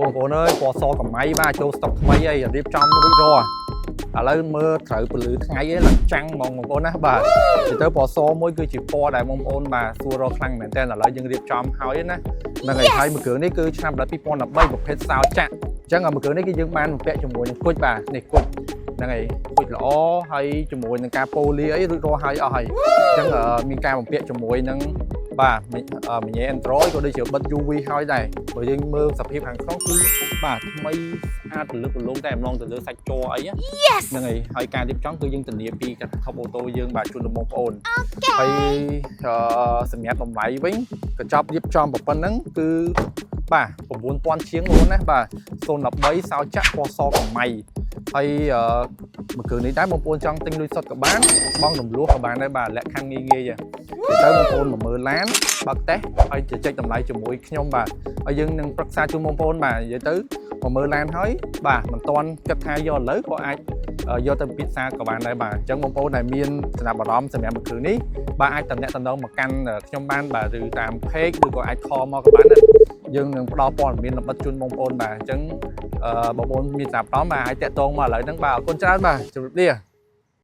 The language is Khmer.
បងប្អូនអើយពណ៌សកំម៉ៃបាទចូលស្តុកថ្មីអីរៀបចំរួចរាល់ឥឡូវមើលត្រូវពលឺថ្ងៃឯងឡើងចាំងបងប្អូនណាបាទនិយាយទៅពណ៌សមួយគឺជាពណ៌ដែលបងប្អូនបាទសួររកខ្លាំងមែនតើឥឡូវយើងរៀបចំហើយណានឹងហើយមួយគ្រឿងនេះគឺឆ្នាំ2013ប្រភេទសោចាក់អញ្ចឹងមួយគ្រឿងនេះគឺយើងបានបំពាក់ជាមួយនឹងគុជបាទនេះគុជហ្នឹងហើយគុជល្អហើយជាមួយនឹងការប៉ូលីអីរួចរាល់ហើយអស់ហើយអញ្ចឹងមានការបំពាក់ជាមួយនឹងបាទមញ៉េ Android ក៏ដូចជាបិទ UV ហើយដែរបើយើងមើលសភាពខាងក្នុងគឺបាទថ្មីស្អាតពលឹកពលងតែម្ដងទៅលើសាច់ជ័រអីហ្នឹងហើយការរៀបចំគឺយើងធានាពីកថាអូតូយើងបាទជូនដល់បងប្អូនហើយសម្រាប់តម្លៃវិញកញ្ចប់រៀបចំប៉ុណ្ណឹងគឺបាទ 9000 ជាងបងណាបាទ013សោចាក់ពណ៌សកំម៉ៃហើយមួយគ្រឿងនេះដែរបងប្អូនចង់ទិញលុយសុទ្ធក៏បានបងរំលោះក៏បានដែរបាទលក្ខខណ្ឌងាយទៅបងប្អូនមកមើលឡានបើកតេស្តហើយជជែកតម្លៃជាមួយខ្ញុំបាទហើយយើងនឹងប្រឹក្សាជូនបងប្អូនបាទនិយាយទៅមកមើលឡានហើយបាទមិនទាន់គិតថាយកឥឡូវក៏អាចយកទៅពិសាក៏បានដែរបាទអញ្ចឹងបងប្អូនដែលមានចំណាប់អារម្មណ៍សម្រាប់មួយគ្រឿងនេះបាទអាចតំណែងមកកាន់ខ្ញុំបានបាទឬតាម page ឬក៏អាច call មកក៏បានដែរយើងនឹងផ្ដល់ព័ត៌មានលម្អិតជូនបងប្អូនបាទអញ្ចឹងបងប្អូនមានចំណាប់អារម្មណ៍បាទអាចតាក់ទងមកឥឡូវហ្នឹងបាទអរគុណច្រើនបាទជម្រាបលា